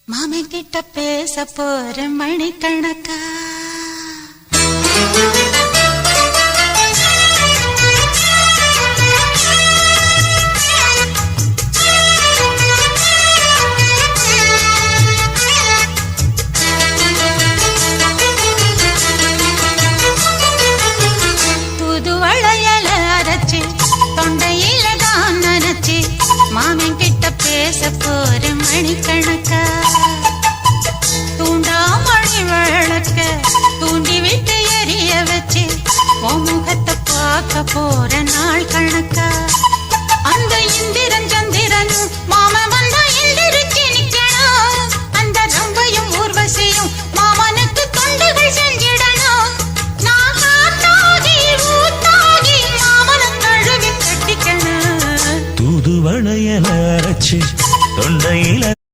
மாமன் கிட்ட பேச போற மணிக்கணக்கா தூதுவளையல அரைச்சு தொண்டையில தான் நனைச்சு மாமன் கிட்ட பேச போற மணிக்கணக்கா தூண்டாமணி விளக்க தூண்டி விட்டு எரிய வச்சு உன் முகத்தை பார்க்க போற